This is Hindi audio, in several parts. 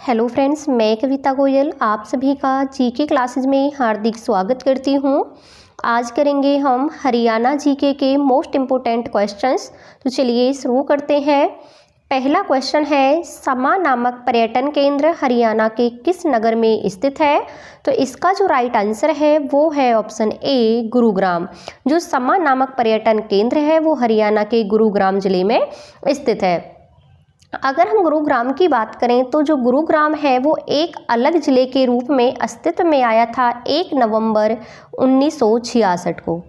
हेलो फ्रेंड्स, मैं कविता गोयल आप सभी का जीके क्लासेस में हार्दिक स्वागत करती हूँ। आज करेंगे हम हरियाणा जीके के मोस्ट इम्पोर्टेंट क्वेश्चंस। तो चलिए शुरू करते हैं। पहला क्वेश्चन है, समा नामक पर्यटन केंद्र हरियाणा के किस नगर में स्थित है? तो इसका जो राइट आंसर है वो है ऑप्शन ए, गुरुग्राम। जो समा नामक पर्यटन केंद्र है वो हरियाणा के गुरुग्राम जिले में स्थित है। अगर हम गुरुग्राम की बात करें तो जो गुरुग्राम है वो एक अलग जिले के रूप में अस्तित्व में आया था 1 नवंबर 1966 को।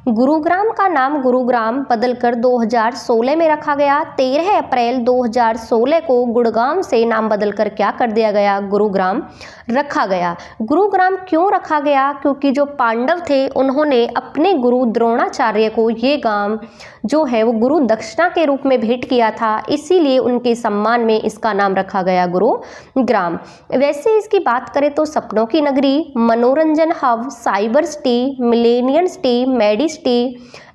गुरुग्राम का नाम गुरुग्राम बदलकर 2016 में रखा गया। 13 अप्रैल 2016 को गुड़गांव से नाम बदलकर क्या कर दिया गया? गुरुग्राम रखा गया। गुरुग्राम क्यों रखा गया? क्योंकि जो पांडव थे उन्होंने अपने गुरु द्रोणाचार्य को ये गांव जो है वो गुरु दक्षिणा के रूप में भेंट किया था, इसीलिए उनके सम्मान में इसका नाम रखा गया गुरुग्राम। वैसे इसकी बात करें तो सपनों की नगरी, मनोरंजन hub, cyber city, millennium city, medi city,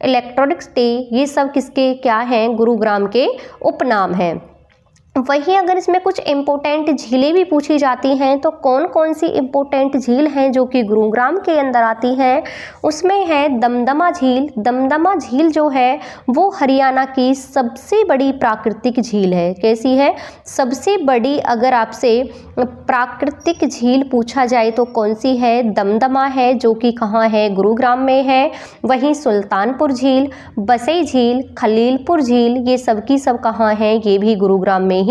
electronic city, ये सब किसके क्या हैं? गुरुग्राम के उपनाम हैं। वहीं अगर इसमें कुछ इम्पोर्टेंट झीलें भी पूछी जाती हैं तो कौन कौन सी इम्पोर्टेंट झील हैं जो कि गुरुग्राम के अंदर आती हैं? उसमें है दमदमा झील। दमदमा झील जो है वो हरियाणा की सबसे बड़ी प्राकृतिक झील है। कैसी है? सबसे बड़ी। अगर आपसे प्राकृतिक झील पूछा जाए तो कौन सी है? दमदमा है, जो कि कहाँ है? गुरुग्राम में है। वहीं सुल्तानपुर झील, बसई झील, खलीलपुर झील, ये सब की सब कहाँ हैं? ये भी गुरुग्राम में ही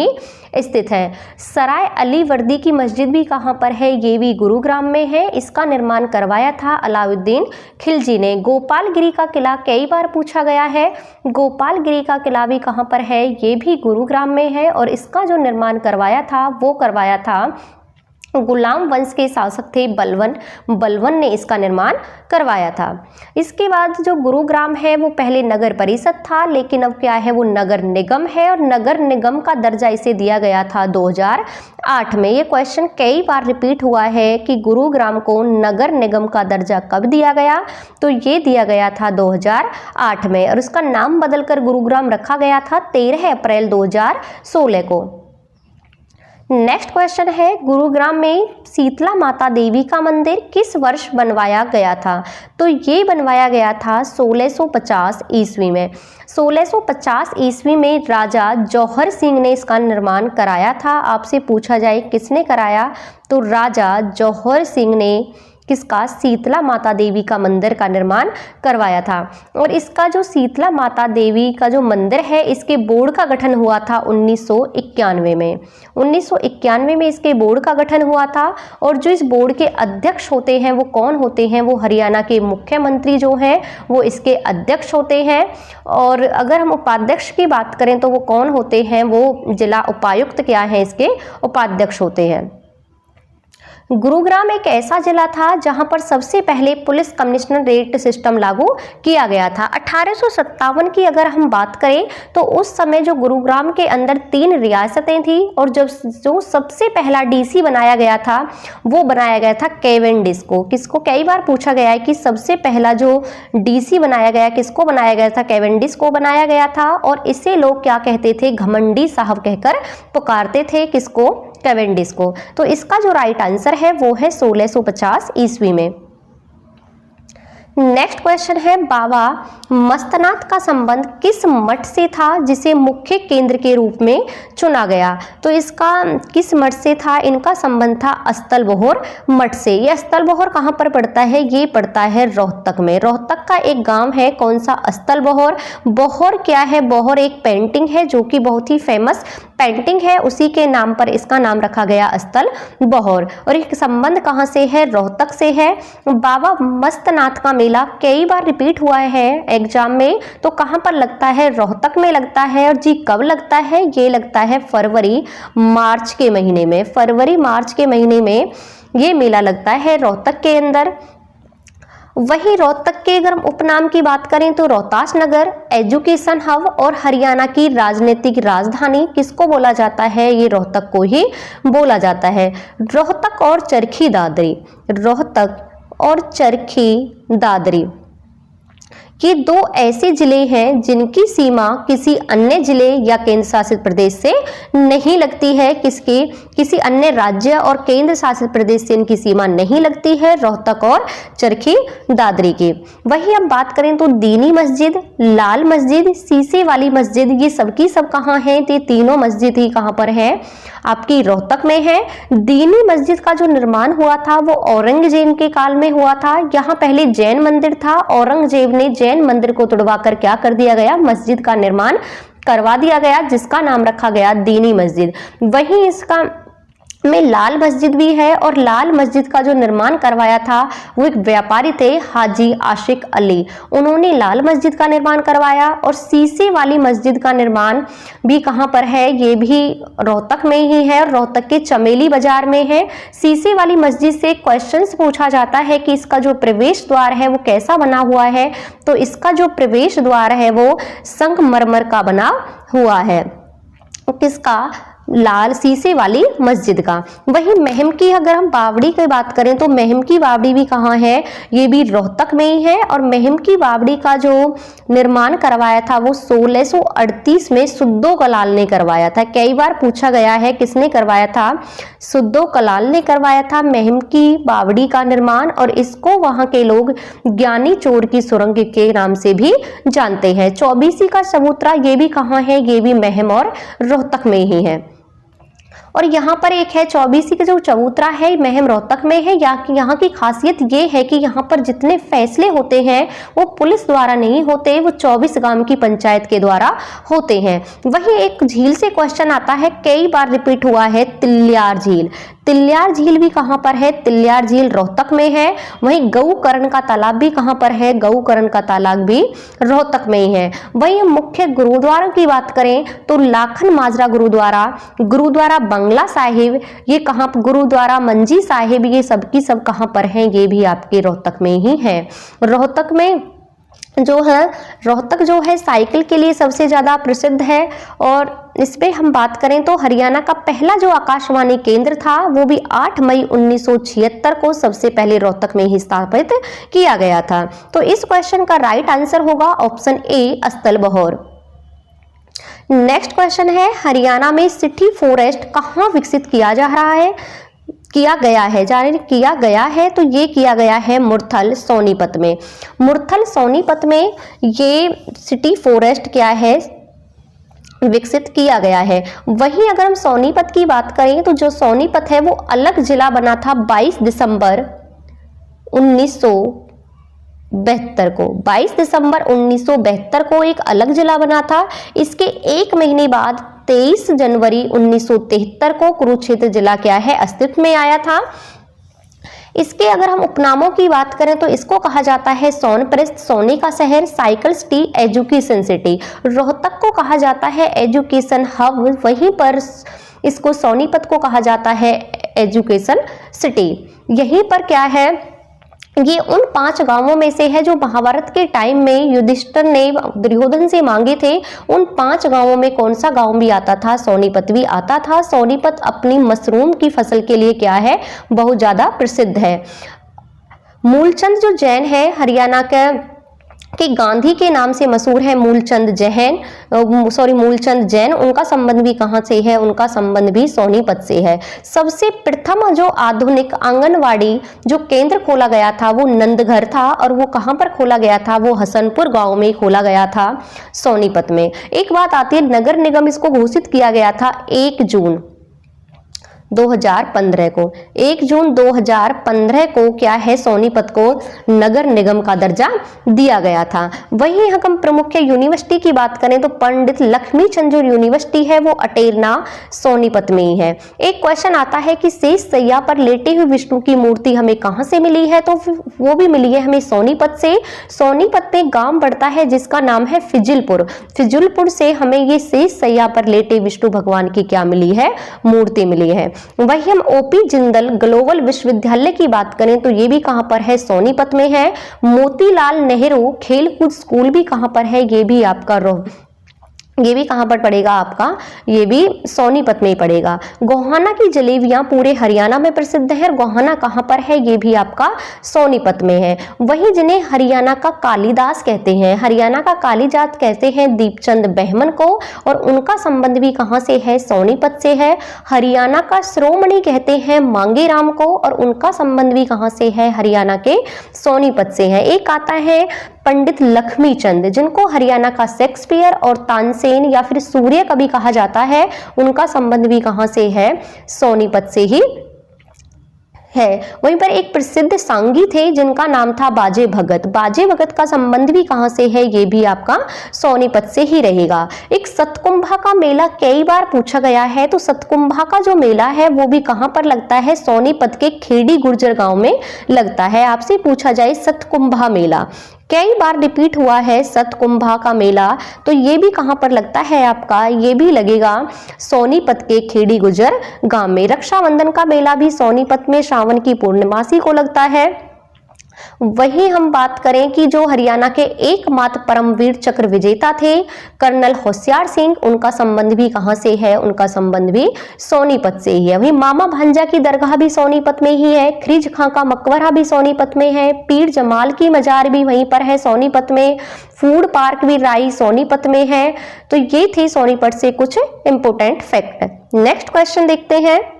स्थित है। सराय अली वर्दी की मस्जिद भी कहाँ पर है? ये भी गुरुग्राम में है। इसका निर्माण करवाया था अलाउद्दीन खिलजी ने। गोपालगिरी का किला कई बार पूछा गया है। गोपालगिरी का किला भी कहाँ पर है? ये भी गुरुग्राम में है और इसका जो निर्माण करवाया था वो करवाया था गुलाम वंश के शासक थे बलवन ने इसका निर्माण करवाया था। इसके बाद जो गुरुग्राम है वो पहले नगर परिषद था, लेकिन अब क्या है? वो नगर निगम है और नगर निगम का दर्जा इसे दिया गया था 2008 में। ये क्वेश्चन कई बार रिपीट हुआ है कि गुरुग्राम को नगर निगम का दर्जा कब दिया गया? तो ये दिया गया था 2008 में और उसका नाम बदलकर गुरुग्राम रखा गया था 13 अप्रैल 2016 को। नेक्स्ट क्वेश्चन है, गुरुग्राम में शीतला माता देवी का मंदिर किस वर्ष बनवाया गया था? तो ये बनवाया गया था 1650 ईस्वी में। 1650 ईस्वी में राजा जौहर सिंह ने इसका निर्माण कराया था। आपसे पूछा जाए किसने कराया? तो राजा जौहर सिंह ने किसका? शीतला माता देवी का मंदिर का निर्माण करवाया था। और इसका जो शीतला माता देवी का जो मंदिर है इसके बोर्ड का गठन हुआ था 1991 में। 1991 में इसके बोर्ड का गठन हुआ था और जो इस बोर्ड के अध्यक्ष होते हैं वो कौन होते हैं? वो हरियाणा के मुख्यमंत्री जो हैं वो इसके अध्यक्ष होते हैं। और अगर हम उपाध्यक्ष की बात करें तो वो कौन होते हैं? वो जिला उपायुक्त क्या है इसके उपाध्यक्ष होते हैं। गुरुग्राम एक ऐसा जिला था जहां पर सबसे पहले पुलिस कमिश्नरेट सिस्टम लागू किया गया था। 1857 की अगर हम बात करें तो उस समय जो गुरुग्राम के अंदर 3 रियासतें थी और जो सबसे पहला डीसी बनाया गया था वो बनाया गया था कैवेंडिश को। किसको? कई बार पूछा गया है कि सबसे पहला जो डीसी बनाया गया किसको बनाया गया था? कैवेंडिश को बनाया गया था और इसे लोग क्या कहते थे? घमंडी साहब कहकर पुकारते थे। किसको? कैवेंडिश को। तो इसका जो राइट आंसर है वो है 1650 ईस्वी में। नेक्स्ट क्वेश्चन है, बाबा मस्तनाथ का संबंध किस मठ से था जिसे मुख्य केंद्र के रूप में चुना गया? तो इसका किस मठ से था? इनका संबंध था अस्तलबहोर मठ से। ये अस्तलबहोर कहाँ पर पड़ता है? ये पड़ता है रोहतक में। रोहतक का एक गांव है, कौन सा? अस्तलबहोर। बहोर क्या है? बहोर एक पेंटिंग है जो कि बहुत ही फेमस पेंटिंग है, उसी के नाम पर इसका नाम रखा गया अस्तलबहोर। और एक संबंध कहाँ से है? रोहतक से है। बाबा मस्तनाथ का मेला कई बार रिपीट हुआ है एग्जाम में, तो कहाँ पर लगता है? रोहतक में लगता है। और जी कब लगता है? ये लगता है फरवरी मार्च के महीने में। फरवरी मार्च के महीने में ये मेला लगता है रोहतक के अंदर। वहीं रोहतक के अगर हम उपनाम की बात करें तो रोहतास नगर, एजुकेशन हब और हरियाणा की राजनीतिक राजधानी किसको बोला जाता है? ये रोहतक को ही बोला जाता है। रोहतक और चरखी दादरी, रोहतक और चरखी दादरी ये दो ऐसे जिले हैं जिनकी सीमा किसी अन्य जिले या केंद्र शासित प्रदेश से नहीं लगती है। किसी अन्य राज्य और केंद्र शासित प्रदेश से इनकी सीमा नहीं लगती है, रोहतक और चरखी दादरी की। वही अब बात करें तो दीनी मस्जिद, लाल मस्जिद, शीशे वाली मस्जिद, ये सबकी सब कहाँ हैं? तो ये तीनों मस्जिद ही कहाँ पर है? आपकी रोहतक में है। दीनी मस्जिद का जो निर्माण हुआ था वो औरंगजेब के काल में हुआ था। यहाँ पहले जैन मंदिर था, औरंगजेब ने जैन मंदिर को तुड़वाकर क्या कर दिया गया? मस्जिद का निर्माण करवा दिया गया, जिसका नाम रखा गया दीनी मस्जिद। वहीं इसका में लाल मस्जिद भी है, और लाल मस्जिद का जो निर्माण करवाया था वो एक व्यापारी थे, हाजी आशिक अली, उन्होंने लाल मस्जिद का निर्माण करवाया। और शीशे वाली मस्जिद का निर्माण भी कहाँ पर है? ये भी रोहतक में ही है, रोहतक के चमेली बाजार में है। शीशे वाली मस्जिद से क्वेश्चंस पूछा जाता है कि इसका जो प्रवेश द्वार है वो कैसा बना हुआ है? तो इसका जो प्रवेश द्वार है वो संगमरमर का बना हुआ है। किसका? लाल शीशे वाली मस्जिद का। वही महम की अगर हम बावड़ी की बात करें तो महम की बावड़ी भी कहाँ है? ये भी रोहतक में ही है। और महम की बावड़ी का जो निर्माण करवाया था वो 1638 में सुद्दो कलाल ने करवाया था। कई बार पूछा गया है किसने करवाया था? सुद्दो कलाल ने करवाया था महम की बावड़ी का निर्माण, और इसको वहां के लोग ज्ञानी चोर की सुरंग के नाम से भी जानते हैं। चौबीसी का चबूतरा, ये भी कहाँ है? ये भी महम और रोहतक में ही है। और यहाँ पर एक है चौबीसी का जो चबूतरा है, महम रोहतक में है। यहाँ की खासियत ये है कि यहाँ पर जितने फैसले होते हैं वो पुलिस द्वारा नहीं होते, वो 24 गांव की पंचायत के द्वारा होते हैं। वहीं एक झील से क्वेश्चन आता है, कई बार रिपीट हुआ है, तिल्यार झील। तिल्यार झील भी कहाँ पर है? तिल्यार झील रोहतक में है। वहीं गौकर्ण का तालाब भी कहाँ पर है? गौकर्ण का तालाब भी रोहतक में ही है। वहीं मुख्य गुरुद्वारों की बात करें तो लाखन माजरा गुरुद्वारा, गुरुद्वारा बंगला साहिब, ये कहाँ? गुरुद्वारा मंजी साहिब, ये सबकी सब कहाँ पर हैं? ये भी आपके रोहतक में ही है। रोहतक में जो है, रोहतक जो है साइकिल के लिए सबसे ज़्यादा प्रसिद्ध है। और इस पे हम बात करें तो हरियाणा का पहला जो आकाशवाणी केंद्र था वो भी 8 मई 1976 को सबसे पहले रोहतक में ही स्थापित किया गया था। तो इस क्वेश्चन का राइट आंसर होगा option A, अस्तल Bahaur. Next question है, हरियाणा में सिटी फॉरेस्ट कहाँ विकसित किया जा रहा है? किया गया है, जाने किया गया है, तो ये किया गया है मुरथल सोनीपत में। मुरथल सोनीपत में ये सिटी फॉरेस्ट क्या है? विकसित किया गया है। वहीं अगर हम सोनीपत की बात करें तो जो सोनीपत है वो अलग जिला बना था 22 दिसंबर 1972 को। 22 दिसंबर 1972 को एक अलग जिला बना था। इसके एक महीने बाद 23 जनवरी 1973 को कुरुक्षेत्र जिला क्या है? अस्तित्व में आया था। इसके अगर हम उपनामों की बात करें तो इसको कहा जाता है सोनप्रस्थ, सोने का शहर, cycle city, education city. Rohtak को कहा जाता है एजुकेशन हब, वहीं पर इसको सोनीपत को कहा जाता है एजुकेशन सिटी। यहीं पर क्या है? ये उन 5 गांवों में से है जो महाभारत के टाइम में युधिष्ठिर ने दुर्योधन से मांगे थे। उन 5 गांवों में कौन सा गांव भी आता था? सोनीपत भी आता था। सोनीपत अपनी मशरूम की फसल के लिए क्या है? बहुत ज्यादा प्रसिद्ध है। मूलचंद जो जैन है हरियाणा के गांधी के नाम से मशहूर है, मूलचंद जैन, उनका संबंध भी कहाँ से है? उनका संबंध भी सोनीपत से है। सबसे प्रथम जो आधुनिक आंगनवाड़ी जो केंद्र खोला गया था वो नंदघर था, और वो कहाँ पर खोला गया था? वो हसनपुर गांव में खोला गया था, सोनीपत में। एक बात आती है, नगर निगम इसको घोषित किया गया था 1 जून 2015 को। 1 जून 2015 को क्या है? सोनीपत को नगर निगम का दर्जा दिया गया था। वहीं हम प्रमुख यूनिवर्सिटी की बात करें तो पंडित लक्ष्मीचंद जो यूनिवर्सिटी है वो अटेरना सोनीपत में ही है। एक क्वेश्चन आता है कि शेष सैया पर लेटे हुए विष्णु की मूर्ति हमें कहां से मिली है? तो वो भी मिली है हमें सोनीपत से। सोनीपत में गांव पड़ता है जिसका नाम है फिजिलपुर। फिजिलपुर से हमें ये शेष सैया पर लेटे विष्णु भगवान की क्या मिली है? मूर्ति मिली है। वही हम ओपी जिंदल ग्लोबल विश्वविद्यालय की बात करें तो ये भी कहां पर है? सोनीपत में है। मोतीलाल नेहरू खेलकूद स्कूल भी कहां पर है? ये भी आपका ये भी कहाँ पर पड़ेगा आपका, ये भी सोनीपत में ही पड़ेगा। गोहाना की जलेबियां पूरे हरियाणा में प्रसिद्ध है और गोहाना कहाँ पर है, ये भी आपका सोनीपत में है। वहीं जिन्हें हरियाणा का कालिदास कहते हैं, हरियाणा का कालिदास कहते हैं दीपचंद बहमन को, और उनका संबंध भी कहाँ से है, सोनीपत से है। हरियाणा का शिरोमणि कहते हैं मांगे राम को, और उनका संबंध भी कहाँ से है, हरियाणा के सोनीपत से है। एक आता है पंडित लक्ष्मीचंद, जिनको हरियाणा का शेक्सपियर और तानसेन या फिर सूर्य कवि कहा जाता है, उनका संबंध भी कहां से है, सोनीपत से ही है। वहीं पर एक प्रसिद्ध सांगी थे जिनका नाम था बाजे भगत, बाजे भगत का संबंध भी कहां से है, ये भी आपका सोनीपत से ही रहेगा। एक सतकुंभा का मेला कई बार पूछा गया है, तो सतकुंभा का जो मेला है वो भी कहां पर लगता है, सोनीपत के खेड़ी गुर्जर गांव में लगता है। आपसे पूछा जाए सतकुंभा मेला कई बार रिपीट हुआ है, सतकुंभा का मेला, तो ये भी कहां पर लगता है आपका, ये भी लगेगा सोनीपत के खेड़ी गुर्जर गांव में। रक्षाबंधन का मेला भी सोनीपत में श्रावण की पूर्णमासी को लगता है। वहीं हम बात करें कि जो हरियाणा के एकमात्र परमवीर चक्र विजेता थे कर्नल होशियार सिंह, उनका संबंध भी कहां से है, उनका संबंध भी सोनीपत से ही है। वहीं मामा भांजा की दरगाह भी सोनीपत में ही है, खिज खां का मकबरा भी सोनीपत में है, पीर जमाल की मजार भी वहीं पर है सोनीपत में, फूड पार्क भी राई सोनीपत में है। तो ये थे सोनीपत से कुछ इंपोर्टेंट फैक्ट। नेक्स्ट क्वेश्चन देखते हैं,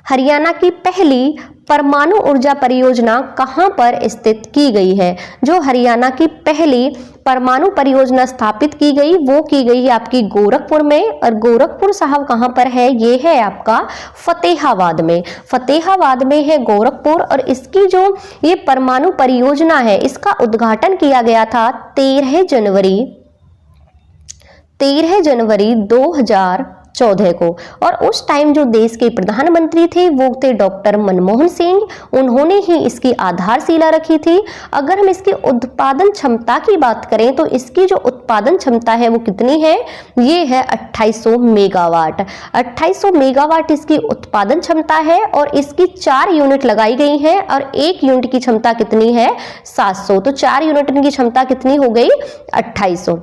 हरियाणा की पहली परमाणु ऊर्जा परियोजना कहां पर स्थित की गई है। जो हरियाणा की पहली परमाणु परियोजना स्थापित की गई वो की गई है आपकी गोरखपुर में, और गोरखपुर साहब कहां पर है, ये है आपका फतेहाबाद में, फतेहाबाद में है गोरखपुर। और इसकी जो ये परमाणु परियोजना है इसका उद्घाटन किया गया था 13 जनवरी 2014 को, और उस टाइम जो देश के प्रधानमंत्री थे वो थे डॉक्टर मनमोहन सिंह, उन्होंने ही इसकी आधारशिला रखी थी। अगर हम इसकी उत्पादन क्षमता की बात करें तो इसकी जो उत्पादन क्षमता है वो कितनी है, ये है 2800 मेगावाट, 2800 मेगावाट इसकी उत्पादन क्षमता है। और इसकी 4 यूनिट लगाई गई हैं और 1 यूनिट की क्षमता कितनी है, 700, तो 4 यूनिट की क्षमता कितनी हो गई, 2800।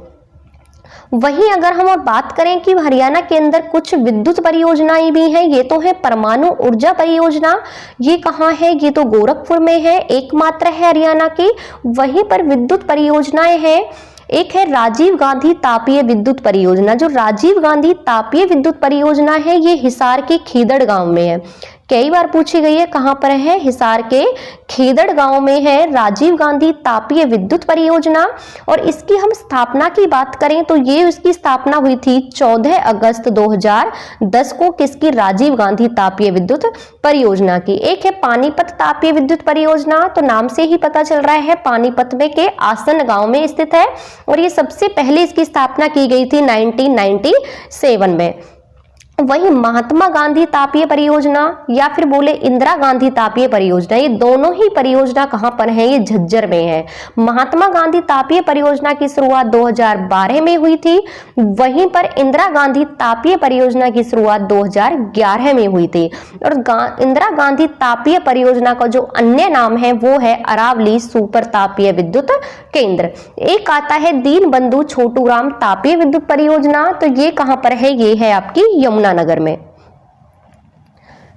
वहीं अगर हम और बात करें कि हरियाणा के अंदर कुछ विद्युत परियोजनाएं भी हैं, ये तो है परमाणु ऊर्जा परियोजना, ये कहाँ है, ये तो गोरखपुर में है, एकमात्र है हरियाणा की। वहीं पर विद्युत परियोजनाएं हैं, एक है राजीव गांधी तापीय विद्युत परियोजना। जो राजीव गांधी तापीय विद्युत परियोजना है ये हिसार के खेदड़ गांव में है, कई बार पूछी गई है, कहां पर है, हिसार के खेदड़ गांव में है राजीव गांधी तापीय विद्युत परियोजना। और इसकी हम स्थापना की बात करें तो ये इसकी स्थापना हुई थी 14 अगस्त 2010 को, किसकी, राजीव गांधी तापीय विद्युत परियोजना की। एक है पानीपत तापीय विद्युत परियोजना, तो नाम से ही पता चल रहा है पानीपत में के आसन गांव में स्थित है, और ये सबसे पहले इसकी स्थापना की गई थी 1997 में। वहीं महात्मा गांधी तापीय परियोजना या फिर बोले इंदिरा गांधी तापीय परियोजना, ये दोनों ही परियोजना कहां पर है, ये झज्जर में है। महात्मा गांधी तापीय परियोजना की शुरुआत 2012 में हुई थी, वहीं पर इंदिरा गांधी तापीय परियोजना की शुरुआत 2011 में हुई थी। और इंदिरा गांधी तापीय परियोजना का जो अन्य नाम है वो है अरावली सुपर तापीय विद्युत केंद्र। एक आता है दीन बंधु छोटूराम तापीय विद्युत परियोजना, तो ये कहां पर है, ये है आपकी यमुनानगर में।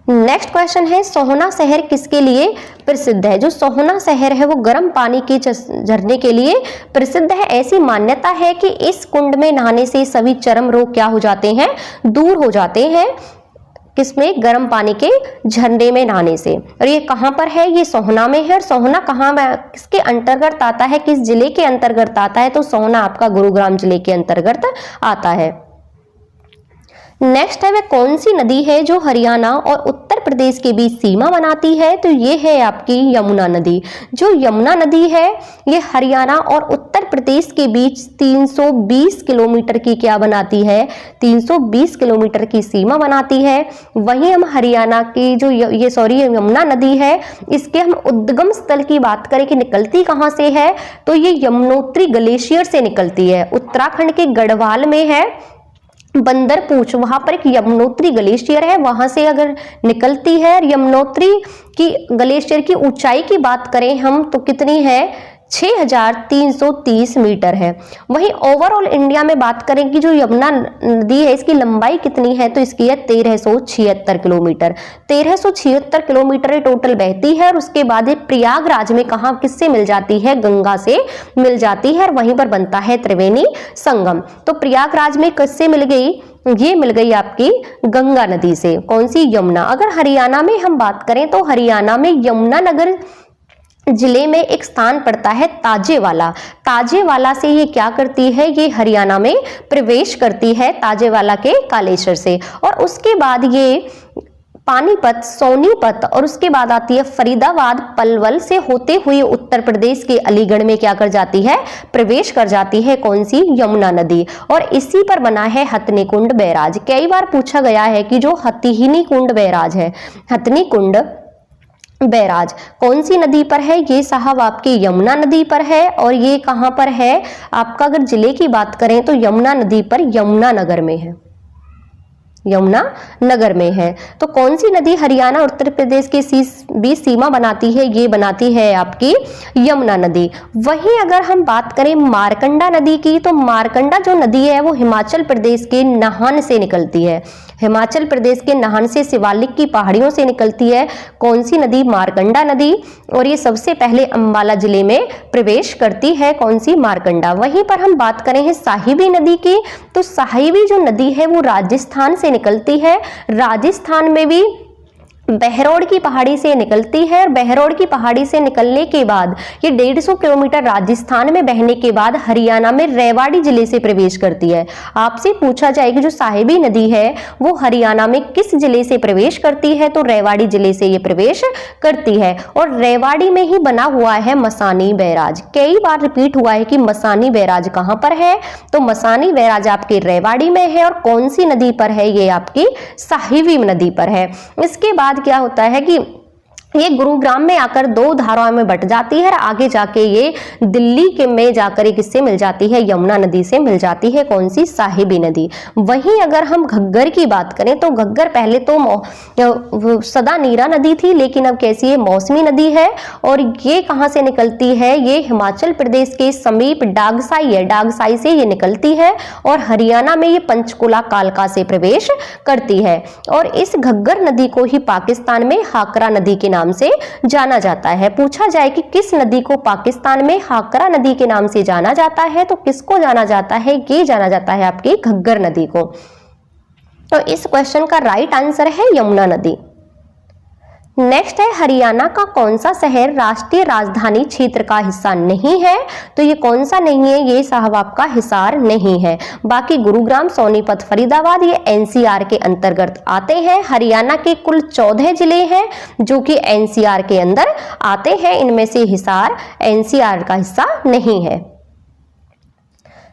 नेक्स्ट क्वेश्चन है, सोहना शहर किसके लिए प्रसिद्ध है। जो सोहना शहर है वो गर्म पानी के झरने के लिए प्रसिद्ध है। ऐसी मान्यता है कि इस कुंड में नहाने से सभी चर्म रोग क्या हो जाते हैं, दूर हो जाते हैं, किसमें, गर्म पानी के झरने में नहाने से। और ये कहां पर है, ये सोहना में है। और सोहना कहां, किसके अंतर्गत आता है, किस जिले के अंतर्गत आता है, तो सोहना आपका गुरुग्राम जिले के अंतर्गत आता है। नेक्स्ट है, वह कौन सी नदी है जो हरियाणा और उत्तर प्रदेश के बीच सीमा बनाती है, तो ये है आपकी यमुना नदी। जो यमुना नदी है ये हरियाणा और उत्तर प्रदेश के बीच 320 किलोमीटर की क्या बनाती है, 320 किलोमीटर की सीमा बनाती है। वहीं हम हरियाणा की जो यमुना नदी है इसके हम उद्गम स्थल की बात करें कि निकलती कहाँ से है, तो ये यमुनोत्री ग्लेशियर से निकलती है। उत्तराखंड के गढ़वाल में है बंदरपूछ, वहां पर एक यमुनोत्री ग्लेशियर है, वहां से अगर निकलती है। यमुनोत्री की ग्लेशियर की ऊंचाई की बात करें हम तो कितनी है, 6330 मीटर है। वहीं ओवरऑल इंडिया में बात करें कि जो यमुना नदी है इसकी लंबाई कितनी है, तो इसकी है 1376 किलोमीटर। 1376 किलोमीटर टोटल बहती है और उसके बाद प्रयागराज में कहाँ किससे मिल जाती है, गंगा से मिल जाती है और वहीं पर बनता है त्रिवेणी संगम। तो प्रयागराज में किससे मिल गई, ये मिल गई आपकी गंगा नदी से। कौन सी, यमुना। अगर हरियाणा में हम बात करें तो हरियाणा में यमुनानगर जिले में एक स्थान पड़ता है ताजेवाला। ताजेवाला से ये क्या करती है, ये हरियाणा में प्रवेश करती है ताजेवाला के कालेश्वर से। और उसके बाद ये पानीपत, सोनीपत और उसके बाद आती है फरीदाबाद, पलवल से होते हुए उत्तर प्रदेश के अलीगढ़ में क्या कर जाती है, प्रवेश कर जाती है। कौन सी, यमुना नदी। और इसी पर बना है हथनी कुंड बैराज। कई बार पूछा गया है कि जो हथिनी कुंड बैराज है, हथनी कुंड बैराज कौन सी नदी पर है, ये साहब आपकी यमुना नदी पर है। और ये कहां पर है आपका, अगर जिले की बात करें तो यमुना नदी पर यमुनानगर में है, यमुनानगर में है। तो कौन सी नदी हरियाणा और उत्तर प्रदेश के बीच सीमा बनाती है, ये बनाती है आपकी यमुना नदी। वहीं अगर हम बात करें मारकंडा नदी की, तो मारकंडा जो नदी है वो हिमाचल प्रदेश के नाहन से निकलती है। हिमाचल प्रदेश के नाहन से शिवालिक की पहाड़ियों से निकलती है। कौन सी नदी, मारकंडा नदी। और ये सबसे पहले अंबाला जिले में प्रवेश करती है। कौन सी, मारकंडा। वहीं पर हम बात करें हैं साहिबी नदी की, तो साहिबी जो नदी है वो राजस्थान से निकलती है। राजस्थान में भी बहरोड की पहाड़ी से निकलती है। और बहरोड की पहाड़ी से निकलने के बाद ये 150 किलोमीटर राजस्थान में बहने के बाद हरियाणा में रेवाड़ी जिले से प्रवेश करती है। आपसे पूछा जाए कि जो साहिबी नदी है वो हरियाणा में किस जिले से प्रवेश करती है, तो रेवाड़ी जिले से ये प्रवेश करती है। और रेवाड़ी में ही बना हुआ है मसानी बैराज। कई बार रिपीट हुआ है कि मसानी बैराज कहां पर है, तो मसानी बैराज आपके रेवाड़ी में है। और कौन सी नदी पर है, ये आपकी साहिबी नदी पर है। इसके बाद क्या होता है कि ये गुरुग्राम में आकर दो धाराओं में बट जाती है और आगे जाके ये दिल्ली के में जाकर एक किससे मिल जाती है, यमुना नदी से मिल जाती है। कौन सी, साहिबी नदी। वहीं अगर हम घग्गर की बात करें तो घग्गर पहले तो सदा नीरा नदी थी, लेकिन अब कैसी है, मौसमी नदी है। और ये कहां से निकलती है, ये हिमाचल प्रदेश के समीप डागसाई है, डागसाई से ये निकलती है और हरियाणा में ये पंचकुला कालका से प्रवेश करती है। और इस घग्गर नदी को ही पाकिस्तान में हाकरा नदी के नाम से जाना जाता है। पूछा जाए कि किस नदी को पाकिस्तान में हाकरा नदी के नाम से जाना जाता है, तो किसको जाना जाता है, ये जाना जाता है आपकी घग्गर नदी को। तो इस क्वेश्चन का राइट आंसर है यमुना नदी। नेक्स्ट है हरियाणा का कौन सा शहर राष्ट्रीय राजधानी क्षेत्र का हिस्सा नहीं है, तो ये कौन सा नहीं है, ये साहब आपका हिसार नहीं है। बाकी गुरुग्राम, सोनीपत, फरीदाबाद ये एनसीआर के अंतर्गत आते हैं। हरियाणा के कुल 14 जिले हैं जो कि एनसीआर के अंदर आते हैं, इनमें से हिसार एनसीआर का हिस्सा नहीं है।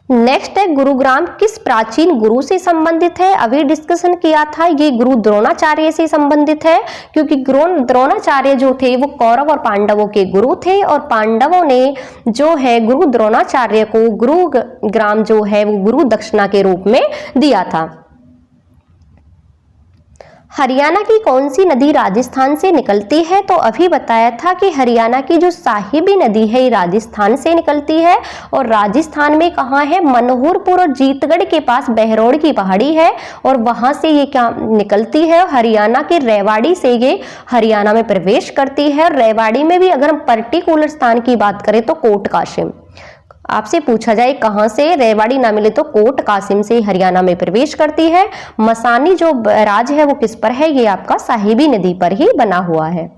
नेक्स्ट है गुरुग्राम किस प्राचीन गुरु से संबंधित है, अभी डिस्कशन किया था, ये गुरु द्रोणाचार्य से संबंधित है। क्योंकि द्रोणाचार्य जो थे वो कौरव और पांडवों के गुरु थे और पांडवों ने जो है गुरु द्रोणाचार्य को गुरुग्राम जो है वो गुरु दक्षिणा के रूप में दिया था। हरियाणा की कौन सी नदी राजस्थान से निकलती है, तो अभी बताया था कि हरियाणा की जो साहिबी नदी है ये राजस्थान से निकलती है। और राजस्थान में कहाँ है, मनोहरपुर और जीतगढ़ के पास बहरोड की पहाड़ी है और वहां से ये क्या निकलती है, हरियाणा के रेवाड़ी से ये हरियाणा में प्रवेश करती है। रेवाड़ी में भी अगर हम पर्टिकुलर स्थान की बात करें तो कोट कासिम, आपसे पूछा जाए कहां से, रेवाड़ी ना मिले तो कोट कासिम से हरियाणा में प्रवेश करती है। मसानी जो राज है वो किस पर है, ये आपका साहिबी नदी पर ही बना हुआ है।